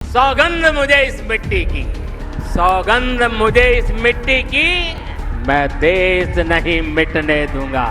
सौगंध मुझे इस मिट्टी की, सौगंध मुझे इस मिट्टी की, मैं देश नहीं मिटने दूंगा।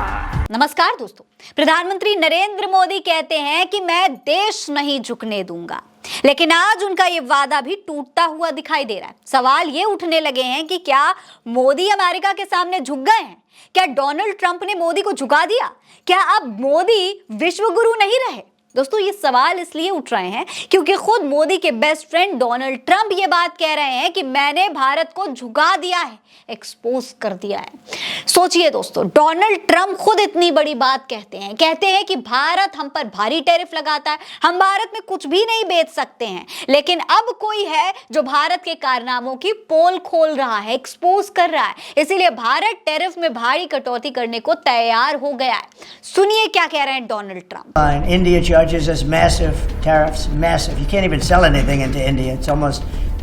नमस्कार दोस्तों, प्रधानमंत्री नरेंद्र मोदी कहते हैं कि मैं देश नहीं झुकने दूंगा, लेकिन आज उनका ये वादा भी टूटता हुआ दिखाई दे रहा है। सवाल ये उठने लगे हैं कि क्या मोदी अमेरिका के सामने झुक गए हैं? क्या डोनाल्ड ट्रंप ने मोदी को झुका दिया? क्या अब मोदी विश्व गुरु नहीं रहे? दोस्तों, ये सवाल इसलिए उठ रहे हैं क्योंकि खुद मोदी के बेस्ट फ्रेंड डोनाल्ड ट्रंप ये बात कह रहे हैं कि मैंने भारत को झुका दिया है, एक्सपोज कर दिया है। सोचिए दोस्तों, डोनाल्ड ट्रंप खुद इतनी बड़ी बात कहते हैं कि भारत हम पर भारी टैरिफ लगाता है, हम भारत में कुछ भी नहीं बेच सकते हैं। लेकिन अब कोई है जो भारत के कारनामों की पोल खोल रहा है, एक्सपोज कर रहा है। इसीलिए भारत टैरिफ में भारी कटौती करने को तैयार हो गया है। सुनिए क्या कह रहे हैं Donald Trump. India charges us massive tariffs, massive. You can't even sell anything into India.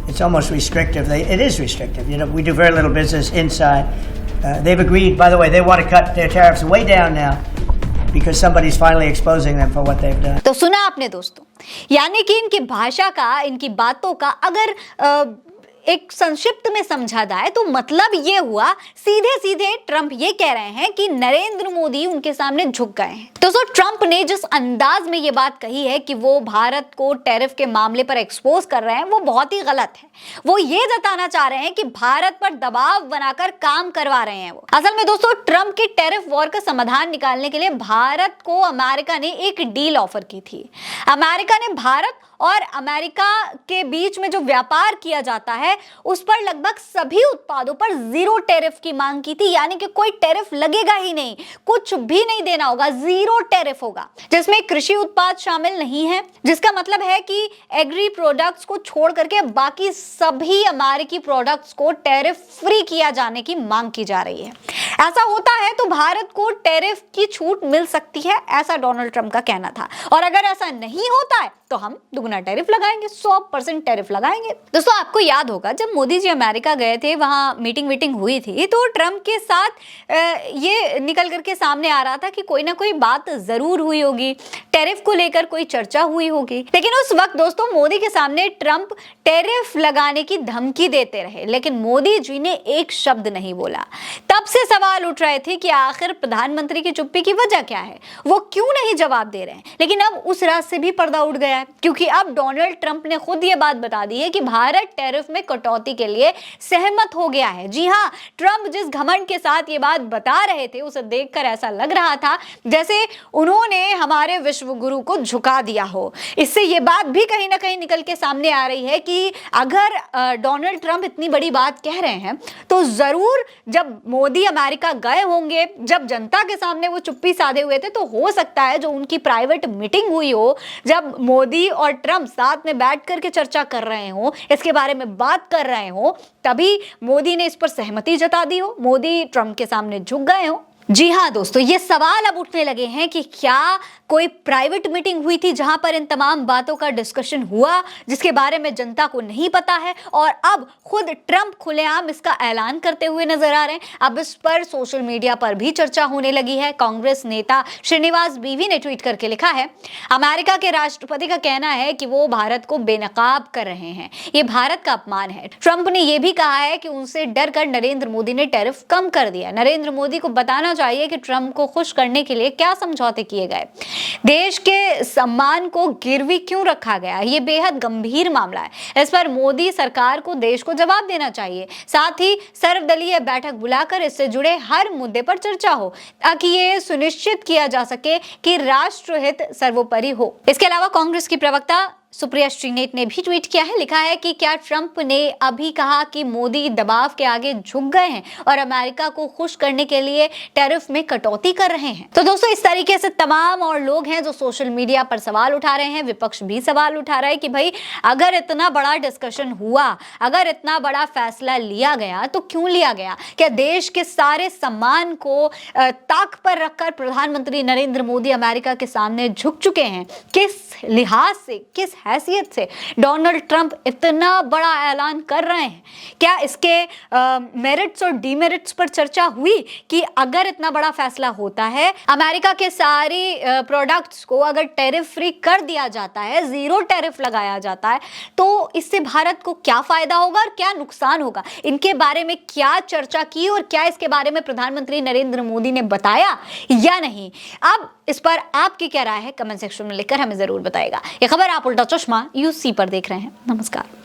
It's almost restrictive. It is restrictive. You know, we do very little business inside. They've agreed, by the way, they want to cut their tariffs way down now because somebody's finally exposing them for what they've done. तो सुना आपने दोस्तों, यानी कि इनकी भाषा का, इनकी बातों का अगर एक संक्षिप्त में समझा जाए तो मतलब ये हुआ, सीधे सीधे ट्रंप ये कह रहे हैं कि नरेंद्र मोदी उनके सामने झुक गए हैं। दोस्तों, ट्रंप ने जिस अंदाज में ये बात कही है कि वो भारत को टैरिफ के मामले पर एक्सपोज कर रहे हैं, वो बहुत ही गलत है। वो ये जताना चाह रहे हैं कि भारत पर दबाव बनाकर काम करवा रहे हैं वो। असल में दोस्तों, ट्रंप के टैरिफ वॉर का समाधान निकालने के लिए भारत को अमेरिका ने एक डील ऑफर की थी। अमेरिका ने भारत और अमेरिका के बीच में जो व्यापार किया जाता है उस पर लगभग सभी उत्पादों पर जीरो टैरिफ की मांग की थी, यानी कि कोई टैरिफ लगेगा ही नहीं, कुछ भी नहीं देना होगा, जीरो टैरिफ होगा, जिसमें कृषि उत्पाद शामिल नहीं है। जिसका मतलब है कि एग्री प्रोडक्ट्स को छोड़ करके बाकी सभी अमेरिकी प्रोडक्ट्स को टैरिफ फ्री किया जाने की मांग की जा रही है। ऐसा होता है तो भारत को टैरिफ की छूट मिल सकती है, ऐसा डोनाल्ड ट्रंप का कहना था। और अगर ऐसा नहीं होता है तो हम दुगना टैरिफ लगाएंगे, 100% टैरिफ लगाएंगे। दोस्तों, आपको याद होगा जब मोदी जी अमेरिका गए थे, वहां मीटिंग हुई थी, तो ट्रंप के साथ ये निकल करके सामने आ रहा था कि कोई ना कोई बात जरूर हुई होगी, टैरिफ को लेकर कोई चर्चा हुई होगी। लेकिन उस वक्त दोस्तों, मोदी के सामने ट्रंप टैरिफ लगाने की धमकी देते रहे, लेकिन मोदी जी ने एक शब्द नहीं बोला। तब से सवाल उठ रहे थे कि आखिर प्रधानमंत्री की चुप्पी की वजह क्या है, वो क्यों नहीं जवाब दे रहे हैं। लेकिन अब उस रात से भी पर्दा उठ गया है, क्योंकि अब डोनाल्ड ट्रंप ने खुद ये बात बता दी है कि भारत टैरिफ में कटौती के लिए सहमत हो गया है। जी हां, ट्रंप जिस घमंड के साथ ये बात बता रहे थे, उसे देखकर ऐसा लग रहा था जैसे उन्होंने हमारे विश्व गुरु को झुका दिया हो। इससे ये बात भी कहीं ना कहीं निकल के सामने आ रही है कि अगर डोनाल्ड ट्रंप इतनी बड़ी बात कह रहे हैं तो जरूर जब मोदी अमेरिका गए होंगे, जब जनता के सामने वो चुप्पी साधे हुए थे, तो हो सकता है जो उनकी प्राइवेट मीटिंग हुई हो, जब मोदी और ट्रंप साथ में बैठ करके चर्चा कर रहे हो, इसके बारे में बात कर रहे हो, तभी मोदी ने इस पर सहमति जता दी हो, मोदी ट्रंप के सामने झुक गए हो। जी हाँ दोस्तों, ये सवाल अब उठने लगे हैं कि क्या कोई प्राइवेट मीटिंग हुई थी जहां पर इन तमाम बातों का डिस्कशन हुआ जिसके बारे में जनता को नहीं पता है, और अब खुद ट्रंप खुलेआम इसका ऐलान करते हुए नजर आ रहे हैं। अब इस पर सोशल मीडिया पर भी चर्चा होने लगी है। कांग्रेस नेता श्रीनिवास बीवी ने ट्वीट करके लिखा है, अमेरिका के राष्ट्रपति का कहना है कि वो भारत को बेनकाब कर रहे हैं, ये भारत का अपमान है। ट्रंप ने यह भी कहा है कि उनसे डर कर नरेंद्र मोदी ने टैरिफ कम कर दिया। नरेंद्र मोदी को बताना चाहिए कि ट्रंप को खुश करने के लिए क्या समझौते किए गए, देश के सम्मान को गिरवी क्यों रखा गया। यह बेहद गंभीर मामला है, इस पर मोदी सरकार को देश को जवाब देना चाहिए। साथ ही सर्वदलीय बैठक बुलाकर इससे जुड़े हर मुद्दे पर चर्चा हो, ताकि ये सुनिश्चित किया जा सके कि राष्ट्रहित सर्वोपरि हो। इसके अलावा कांग्रेस की प्रवक्ता सुप्रिया श्रीनेत ने भी ट्वीट किया है, लिखा है कि क्या ट्रंप ने अभी कहा कि मोदी दबाव के आगे झुक गए हैं और अमेरिका को खुश करने के लिए टैरिफ में कटौती कर रहे हैं। तो दोस्तों, इस तरीके से तमाम और लोग हैं जो सोशल मीडिया पर सवाल उठा रहे हैं, विपक्ष भी सवाल उठा रहा है कि भाई अगर इतना बड़ा डिस्कशन हुआ, अगर इतना बड़ा फैसला लिया गया तो क्यों लिया गया। क्या देश के सारे सम्मान को ताक पर रखकर प्रधानमंत्री नरेंद्र मोदी अमेरिका के सामने झुक चुके हैं? किस लिहाज से, किस हैसियत से डोनाल्ड ट्रंप इतना बड़ा ऐलान कर रहे हैं? क्या इसके मेरिट्स और डीमेरिट्स पर चर्चा हुई कि अगर इतना बड़ा फैसला होता है, अमेरिका के सारी प्रोडक्ट्स को अगर टैरिफ फ्री कर दिया जाता है, जीरो टैरिफ लगाया जाता है, तो इससे भारत को क्या फायदा होगा और क्या नुकसान होगा? इनके बारे में क्या चर्चा की और क्या इसके बारे में प्रधानमंत्री नरेंद्र मोदी ने बताया या नहीं? अब इस पर आपकी क्या राय है? कमेंट सेक्शन में लिखकर हमें जरूर बताएगा। ये खबर आप उल्टा चश्मा यूसी पर देख रहे हैं। नमस्कार।